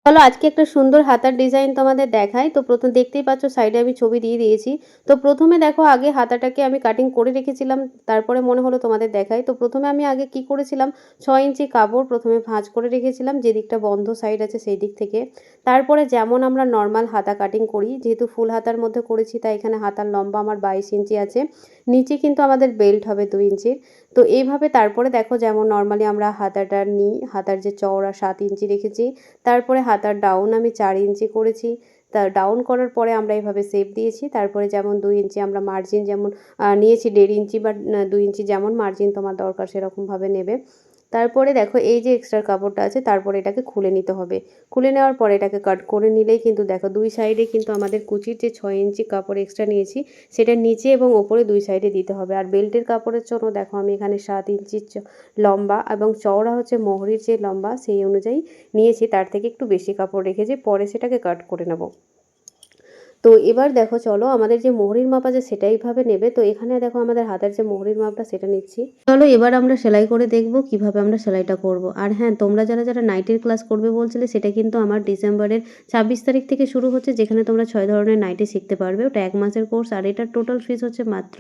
চলো আজকে একটা সুন্দর হাতার ডিজাইন তোমাদের দেখাই। তো প্রথম দেখতেই পাচ্ছ সাইডে আমি ছবি দিয়ে দিয়েছি। তো প্রথমে দেখো আগে হাতাটাকে আমি কাটিং করে রেখেছিলাম, তারপরে মনে হলো তোমাদের দেখাই। তো প্রথমে আমি আগে কি করেছিলাম, 6 ইঞ্চি কাপড় প্রথমে ভাঁজ করে রেখেছিলাম, যে দিকটা বন্ধ সাইড আছে সেই দিক থেকে। তারপরে যেমন আমরা নর্মাল হাতা কাটিং করি, যেহেতু ফুল হাতার মধ্যে করেছি তাই এখানে হাতার লম্বা আমার 22 ইঞ্চি আছে, নিচে কিন্তু আমাদের বেল্ট হবে 2 ইঞ্চির। তো এইভাবে তারপরে দেখো যেমন নর্মালি আমরা হাতাটা নিই, হাতার যে চওড়া 7 ইঞ্চি রেখেছি, তারপরে হাতার ডাউন আমি 4 ইঞ্চি করেছি। তা ডাউন করার পরে আমরা এভাবে শেপ দিয়েছি। তারপরে যেমন 2 ইঞ্চি আমরা মার্জিন যেমন নিয়েছি, 1.5 ইঞ্চি বা 2 ইঞ্চি যেমন মার্জিন তোমার দরকার সেরকমভাবে নেবে। তারপরে দেখো এই যে এক্সট্রা কাপড়টা আছে, তারপরে এটাকে খুলে নিতে হবে। খুলে নেওয়ার পরে এটাকে কাট করে নিলেই কিন্তু দেখো দুই সাইডে কিন্তু আমাদের কুচির যে 6 ইঞ্চি কাপড় এক্সট্রা নিয়েছি, সেটা নিচে এবং ওপরে দুই সাইডে দিতে হবে। আর বেল্টের কাপড়ের জন্য দেখো আমি এখানে 7 ইঞ্চি লম্বা এবং চওড়া হচ্ছে মোহরির যে লম্বা সেই অনুযায়ী নিয়েছি, তার থেকে একটু বেশি কাপড় রেখেছি, পরে সেটাকে কাট করে নেব। তো এবার দেখো চলো আমাদের যে মোহরির মাপ আছে সেটা এইভাবে নেবে। তো এখানে দেখো আমাদের হাতের যে মোহরির মাপটা সেটা নিচ্ছি। চলো এবার আমরা সেলাই করে দেখবো কিভাবে আমরা সেলাইটা করব। আর হ্যাঁ, তোমরা যারা যারা নাইটির ক্লাস করবে বলছিলে, সেটা কিন্তু আমার ডিসেম্বরের 26 তারিখ থেকে শুরু হচ্ছে, যেখানে তোমরা 6 ধরনের নাইটি শিখতে পারবে। ওটা 1 মাসের কোর্স, আর এটার টোটাল ফিস হচ্ছে মাত্র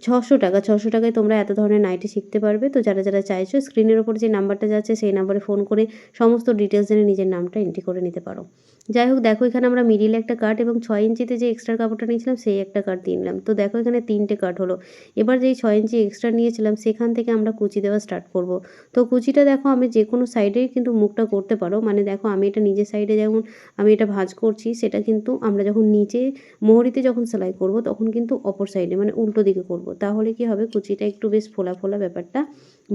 600 টাকা। 600 টাকায় তোমরা এত ধরনের নাইটি শিখতে পারবে। তো যারা যারা চাইছো, স্ক্রিনের ওপর যে নাম্বারটা যাচ্ছে সেই নাম্বারে ফোন করে সমস্ত ডিটেলস জেনে নিজের নামটা এন্ট্রি করে নিতে পারো। যাই হোক, দেখো এখানে আমরা মিডিলে একটা কাট এবং 6 ইঞ্চিতে যে এক্সট্রা কাপড়টা নিয়েছিলাম সেই একটা কাট দিয়ে নিলাম। তো দেখো এখানে 3টে কাট হলো। এবার যেই 6 ইঞ্চি এক্সট্রা নিয়েছিলাম সেখান থেকে আমরা কুচি দেওয়া স্টার্ট করব। তো কুচিটা দেখো আমি যে কোনো সাইডেই কিন্তু মুখটা করতে পারো। মানে দেখো আমি এটা নিজের সাইডে যেমন আমি এটা ভাঁজ করছি, সেটা কিন্তু আমরা যখন নিচে মোহরিতে যখন সেলাই করব তখন কিন্তু অপর সাইডে মানে উল্টো দিকে করব। তাহলে কি হবে, কুচিটা একটু বেশ ফোলা ফোলা ব্যাপারটা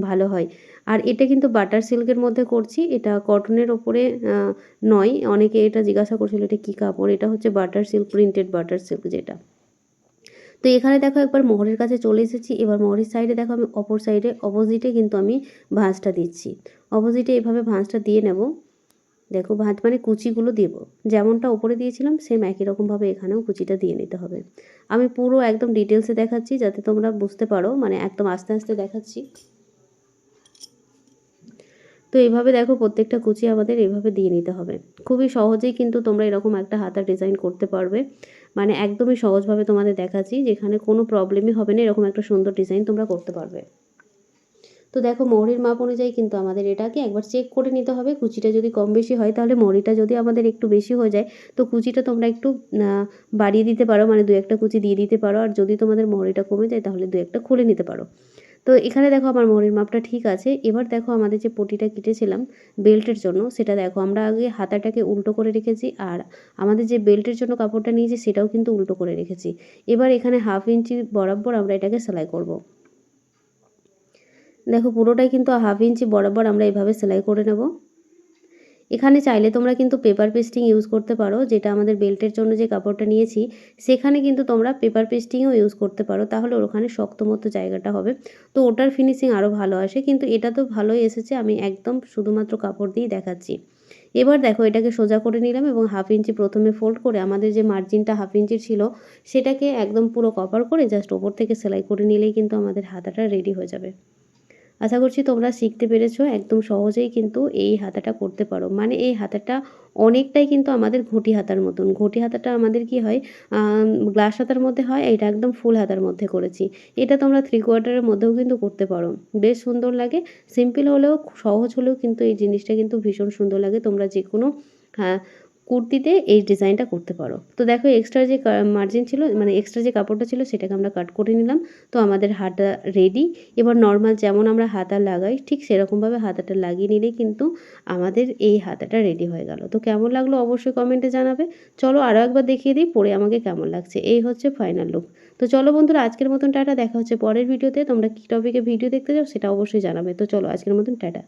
ভালো হয়। আর এটা কিন্তু বাটার সিল্কের মধ্যে করছি, এটা কটনের ওপরে নয়। অনেকে এটা জিজ্ঞাসা করছিল এটা কী কাপড়, এটা হচ্ছে butter silk, printed butter silk যেটা। তো এখানে দেখো একবার মোহরের কাছে চলে এসেছি। এবার মোহরের সাইডে দেখো আমি অপর সাইডে অপোজিটে কিন্তু আমি ভাঁজটা দিচ্ছি। অপোজিটে এভাবে ভাঁজটা দিয়ে নেব। দেখো ভাঁজ মানে কুচিগুলো দেব, যেমনটা ওপরে দিয়েছিলাম সেম একই রকমভাবে এখানেও কুচিটা দিয়ে নিতে হবে। আমি পুরো একদম ডিটেলসে দেখাচ্ছি যাতে তোমরা বুঝতে পারো, মানে একদম আস্তে আস্তে দেখাচ্ছি। তো এইভাবে দেখো প্রত্যেকটা কুচি আমাদের এভাবে দিয়ে নিতে হবে। খুবই সহজেই কিন্তু তোমরা এরকম একটা হাতা ডিজাইন করতে পারবে। মানে একদমই সহজভাবে তোমাদের দেখাচ্ছি, যেখানে কোনো প্রবলেমই হবে না, এরকম একটা সুন্দর ডিজাইন তোমরা করতে পারবে। তো দেখো মহরির মাপ অনুযায়ী কিন্তু আমাদের এটাকে একবার চেক করে নিতে হবে। কুচিটা যদি কম বেশি হয়, তাহলে মহরিটা যদি আমাদের একটু বেশি হয়ে যায়, তো কুচিটা তোমরা একটু বাড়িয়ে দিতে পারো, মানে 2-1টা কুচি দিয়ে দিতে পারো। আর যদি তোমাদের মহরিটা কমে যায় তাহলে 2-1টা খুলে নিতে পারো। তো এখানে দেখো আমার মহরির মাপটা ঠিক আছে। এবার দেখো আমাদের যে পটিটা কেটেছিলাম বেল্টের জন্য, সেটা দেখো আমরা আগে হাতাটাকে উল্টো করে রেখেছি, আর আমাদের যে বেল্টের জন্য কাপড়টা নিয়েছি সেটাও কিন্তু উল্টো করে রেখেছি। এবার এখানে 1/2 ইঞ্চি বরাবর আমরা এটাকে সেলাই করব। দেখো পুরোটাই কিন্তু 1/2 ইঞ্চি বরাবর আমরা এভাবে সেলাই করে নেব। এখানে চাইলে তোমরা কিন্তু পেপার পেস্টিং ইউজ করতে পারো, যেটা আমাদের বেল্টের জন্য যে কাপড়টা নিয়েছি সেখানে কিন্তু তোমরা পেপার পেস্টিংও ইউজ করতে পারো, তাহলে ওখানে শক্ত মতো জায়গাটা হবে, তো ওটার ফিনিশিং আরও ভালো আসে। কিন্তু এটা তো ভালোই এসেছে, আমি একদম শুধুমাত্র কাপড় দিয়েই দেখাচ্ছি। এবার দেখো এটাকে সোজা করে নিলাম এবং 1/2 ইঞ্চি প্রথমে ফোল্ড করে আমাদের যে মার্জিনটা 1/2 ইঞ্চির ছিল সেটাকে একদম পুরো কভার করে জাস্ট ওপর থেকে সেলাই করে নিলেই কিন্তু আমাদের হাতাটা রেডি হয়ে যাবে। আশা করছি তোমরা শিখতে পেরেছো। একদম সহজেই কিন্তু এই হাতাটা করতে পারো। মানে এই হাতাটা অনেকটাই কিন্তু আমাদের ঘটি হাতার মতন। ঘটি হাতাটা আমাদের কি হয়, গ্লাস হাতার মধ্যে হয়, এটা একদম ফুল হাতার মধ্যে করেছি। এটা তোমরা 3/4-এর মধ্যেও কিন্তু করতে পারো। বেশ সুন্দর লাগে। সিম্পল হলেও সহজ হলেও কিন্তু এই জিনিসটা কিন্তু ভীষণ সুন্দর লাগে। তোমরা যেকোনো হ্যাঁ, কুর্তিতে এই ডিজাইনটা করতে পারো। তো দেখো এক্সট্রা যে মার্জিন ছিল, মানে এক্সট্রা যে কাপড়টা ছিল সেটাকে আমরা কাট করে নিলাম। তো আমাদের হাতা রেডি। এবার নর্মাল যেমন আমরা হাতা লাগাই ঠিক সেরকমভাবে হাতাটা লাগিয়ে নিলেই কিন্তু আমাদের এই হাতাটা রেডি হয়ে গেল। তো কেমন লাগলো অবশ্যই কমেন্টে জানাবে। চলো আরও একবার দেখিয়ে দিই পরে আমাকে কেমন লাগছে। এই হচ্ছে ফাইনাল লুক। তো চলো বন্ধুরা, আজকের মতন টাটা। দেখা হচ্ছে পরের ভিডিওতে। তোমরা কী টপিকে ভিডিও দেখতে চাও সেটা অবশ্যই জানাবে। তো চলো আজকের মতন টাটা।